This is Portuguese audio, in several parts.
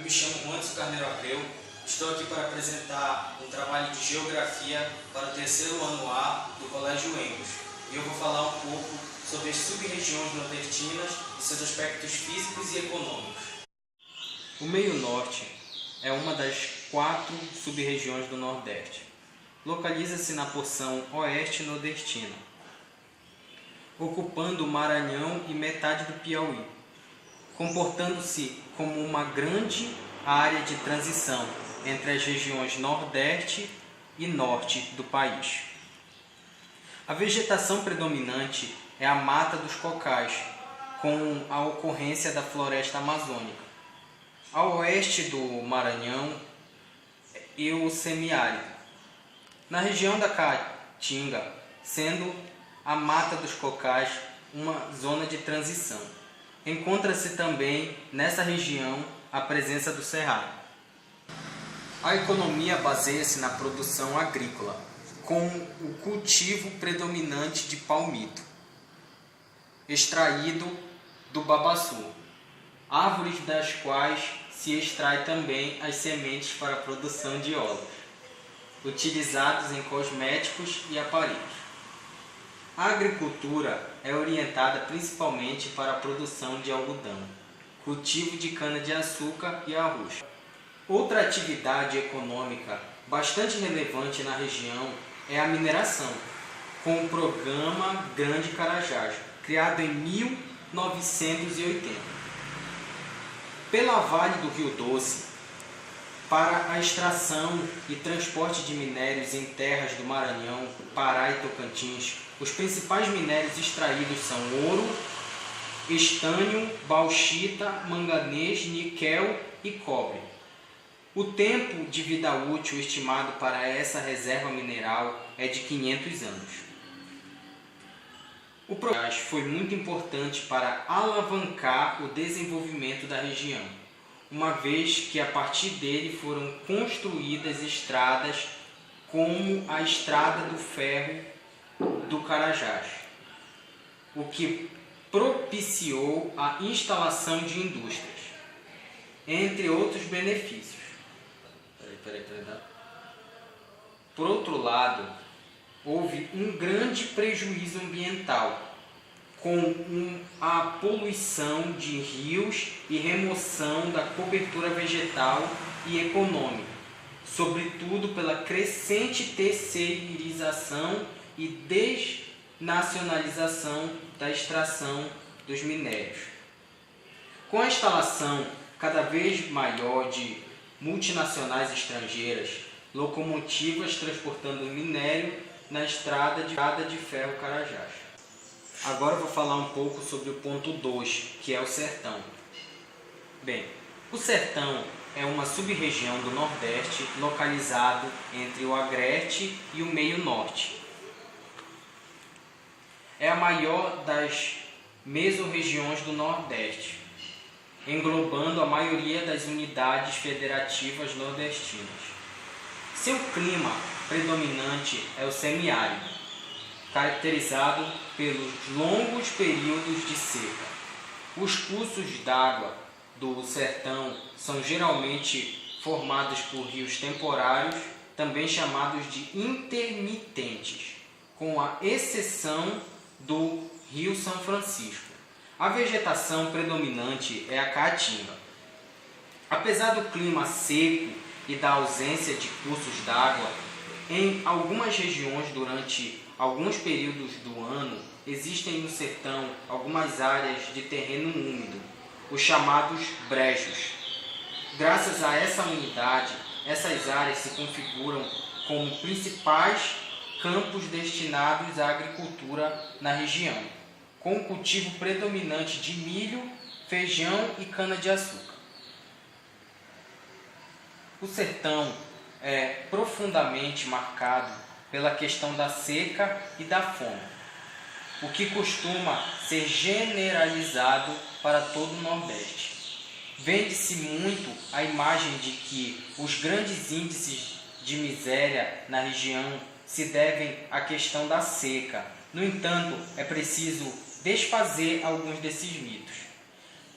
me chamo Anderson Carneiro Abreu, estou aqui para apresentar um trabalho de geografia para o terceiro ano A do Colégio Engels. E eu vou falar um pouco sobre as sub-regiões nordestinas e seus aspectos físicos e econômicos. O meio-norte é uma das 4 sub-regiões do Nordeste. Localiza-se na porção oeste nordestina, ocupando o Maranhão e metade do Piauí, comportando-se como uma grande área de transição entre as regiões Nordeste e Norte do país. A vegetação predominante é a mata dos cocais, com a ocorrência da floresta amazônica. Ao oeste do Maranhão e o semiárido. Na região da Caatinga, sendo a mata dos cocais uma zona de transição. Encontra-se também nessa região a presença do cerrado. A economia baseia-se na produção agrícola, com o cultivo predominante de palmito, extraído do babaçu, árvores das quais se extrai também as sementes para a produção de óleos, utilizados em cosméticos e aparelhos. A agricultura é orientada principalmente para a produção de algodão, cultivo de cana-de-açúcar e arroz. Outra atividade econômica bastante relevante na região é a mineração, com o programa Grande Carajás, criado em 1980. Pela Vale do Rio Doce, para a extração e transporte de minérios em terras do Maranhão, Pará e Tocantins, os principais minérios extraídos são ouro, estânio, bauxita, manganês, níquel e cobre. O tempo de vida útil estimado para essa reserva mineral é de 500 anos. O projeto foi muito importante para alavancar o desenvolvimento da região, uma vez que a partir dele foram construídas estradas como a Estrada do Ferro do Carajás, o que propiciou a instalação de indústrias, entre outros benefícios. Por outro lado, houve um grande prejuízo ambiental, com a poluição de rios e remoção da cobertura vegetal e econômica, sobretudo pela crescente terceirização e desnacionalização da extração dos minérios. Com a instalação cada vez maior de multinacionais estrangeiras, locomotivas transportando minério na estrada de ferro Carajás. Agora eu vou falar um pouco sobre o ponto 2, que é o sertão. Bem, o sertão é uma sub-região do Nordeste localizado entre o Agreste e o meio-norte. É a maior das mesorregiões do Nordeste, englobando a maioria das unidades federativas nordestinas. Seu clima predominante é o semiárido, caracterizado pelos longos períodos de seca. Os cursos d'água do sertão são geralmente formados por rios temporários, também chamados de intermitentes, com a exceção do Rio São Francisco. A vegetação predominante é a caatinga. Apesar do clima seco e da ausência de cursos d'água, em algumas regiões durante alguns períodos do ano existem no sertão algumas áreas de terreno úmido, os chamados brejos. Graças a essa unidade, essas áreas se configuram como principais campos destinados à agricultura na região, com o cultivo predominante de milho, feijão e cana-de-açúcar. O sertão é profundamente marcado pela questão da seca e da fome, o que costuma ser generalizado para todo o Nordeste. Vende-se muito a imagem de que os grandes índices de miséria na região se devem à questão da seca. No entanto, é preciso desfazer alguns desses mitos.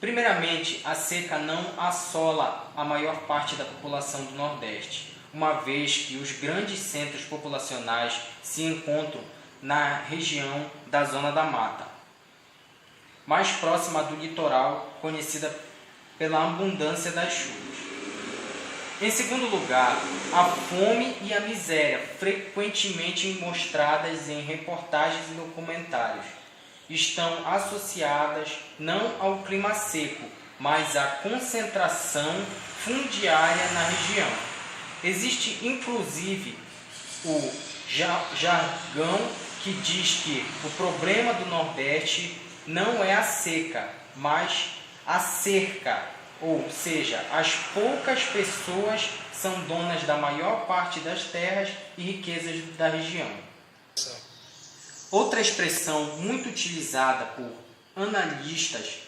Primeiramente, a seca não assola a maior parte da população do Nordeste, uma vez que os grandes centros populacionais se encontram na região da Zona da Mata, mais próxima do litoral, conhecida pela abundância das chuvas. Em segundo lugar, a fome e a miséria, frequentemente mostradas em reportagens e documentários, estão associadas não ao clima seco, mas à concentração fundiária na região. Existe inclusive o jargão que diz que o problema do Nordeste não é a seca, mas a cerca, ou seja, as poucas pessoas são donas da maior parte das terras e riquezas da região. Outra expressão muito utilizada por analistas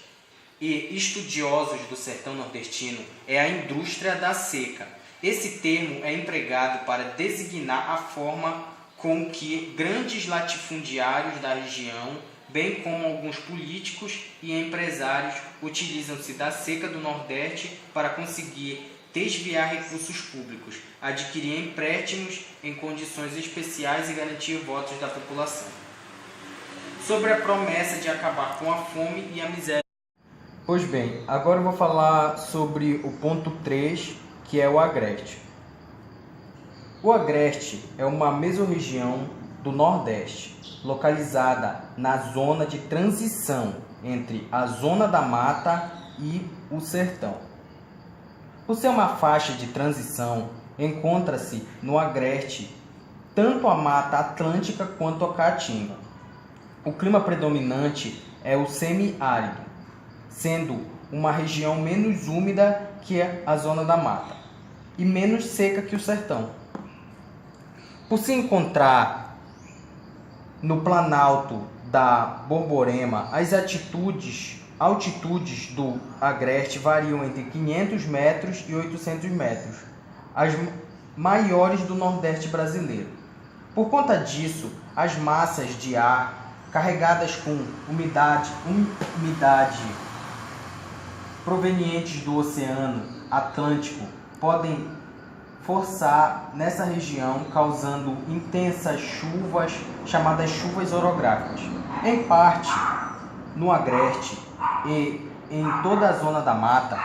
e estudiosos do sertão nordestino é a indústria da seca. Esse termo é empregado para designar a forma com que grandes latifundiários da região, bem como alguns políticos e empresários, utilizam-se da seca do Nordeste para conseguir desviar recursos públicos, adquirir empréstimos em condições especiais e garantir votos da população. Sobre a promessa de acabar com a fome e a miséria. Pois bem, agora eu vou falar sobre o ponto 3, que é o Agreste. O Agreste é uma mesorregião do Nordeste, localizada na zona de transição entre a Zona da Mata e o Sertão. Por ser uma faixa de transição, encontra-se no Agreste tanto a Mata Atlântica quanto a Caatinga. O clima predominante é o semiárido, sendo uma região menos úmida que a Zona da Mata e menos seca que o Sertão. Por se encontrar no Planalto da Borborema, as altitudes do Agreste variam entre 500 metros e 800 metros, as maiores do Nordeste brasileiro. Por conta disso, as massas de ar carregadas com umidade provenientes do Oceano Atlântico podem forçar nessa região, causando intensas chuvas, chamadas chuvas orográficas. Em parte, no Agreste e em toda a Zona da Mata,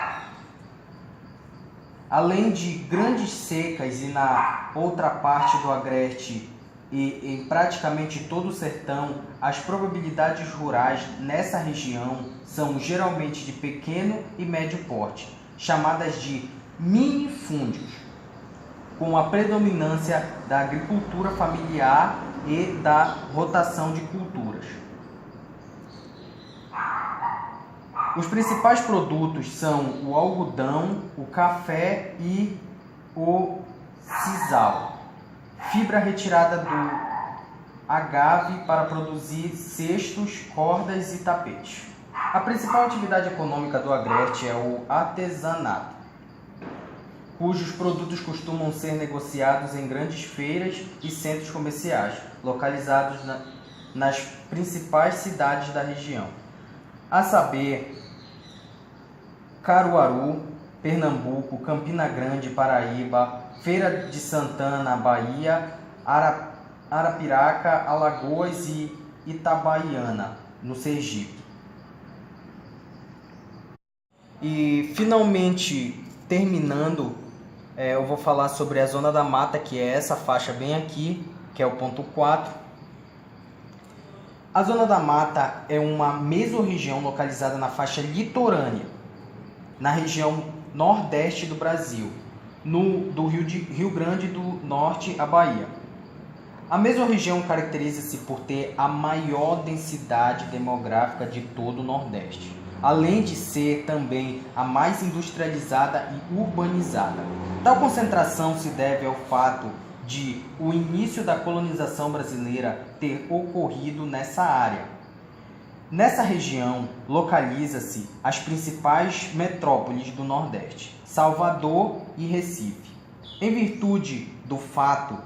além de grandes secas e na outra parte do Agreste e em praticamente todo o sertão, as probabilidades rurais nessa região são geralmente de pequeno e médio porte, chamadas de minifúndios, com a predominância da agricultura familiar e da rotação de culturas. Os principais produtos são o algodão, o café e o sisal, fibra retirada do agave para produzir cestos, cordas e tapetes. A principal atividade econômica do Agreste é o artesanato, cujos produtos costumam ser negociados em grandes feiras e centros comerciais, localizados nas principais cidades da região, a saber, Caruaru, Pernambuco, Campina Grande, Paraíba, Feira de Santana, Bahia, Arapiraca, Alagoas e Itabaiana, no Sergipe. E, finalmente, terminando, eu vou falar sobre a Zona da Mata, que é essa faixa bem aqui, que é o ponto 4. A Zona da Mata é uma mesorregião localizada na faixa litorânea, na região nordeste do Brasil, do Rio Grande do Norte à Bahia. A mesorregião caracteriza-se por ter a maior densidade demográfica de todo o Nordeste, além de ser também a mais industrializada e urbanizada. Tal concentração se deve ao fato de o início da colonização brasileira ter ocorrido nessa área. Nessa região localiza-se as principais metrópoles do Nordeste, Salvador e Recife. Em virtude do fato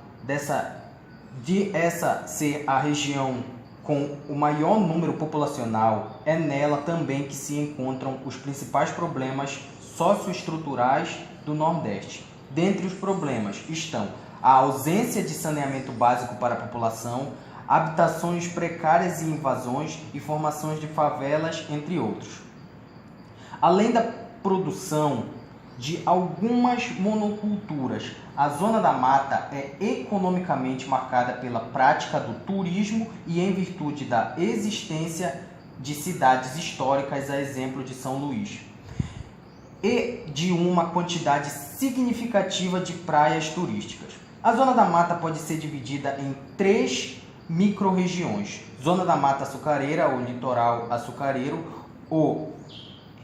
de essa ser a região com o maior número populacional, é nela também que se encontram os principais problemas socioestruturais do Nordeste. Dentre os problemas estão a ausência de saneamento básico para a população, habitações precárias e invasões e formações de favelas, entre outros. Além da produção de algumas monoculturas, a Zona da Mata é economicamente marcada pela prática do turismo e em virtude da existência de cidades históricas, a exemplo de São Luís, e de uma quantidade significativa de praias turísticas. A Zona da Mata pode ser dividida em 3 microrregiões: Zona da Mata Açucareira, ou Litoral Açucareiro, o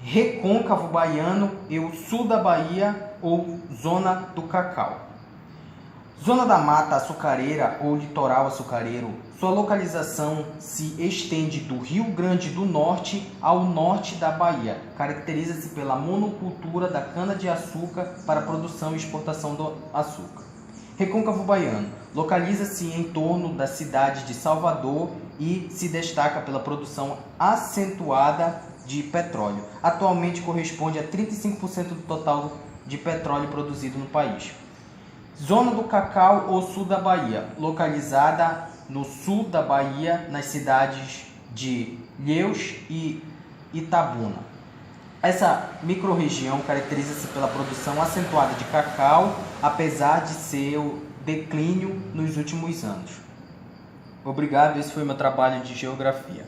Recôncavo Baiano e o Sul da Bahia, ou Zona do Cacau. Zona da Mata Açucareira, ou Litoral Açucareiro, sua localização se estende do Rio Grande do Norte ao norte da Bahia. Caracteriza-se pela monocultura da cana-de-açúcar para produção e exportação do açúcar. Recôncavo Baiano localiza-se em torno da cidade de Salvador e se destaca pela produção acentuada de petróleo. Atualmente corresponde a 35% do total de petróleo produzido no país. Zona do Cacau ou Sul da Bahia, localizada no sul da Bahia, nas cidades de Ilhéus e Itabuna. Essa microrregião caracteriza-se pela produção acentuada de cacau, apesar de seu declínio nos últimos anos. Obrigado, esse foi meu trabalho de geografia.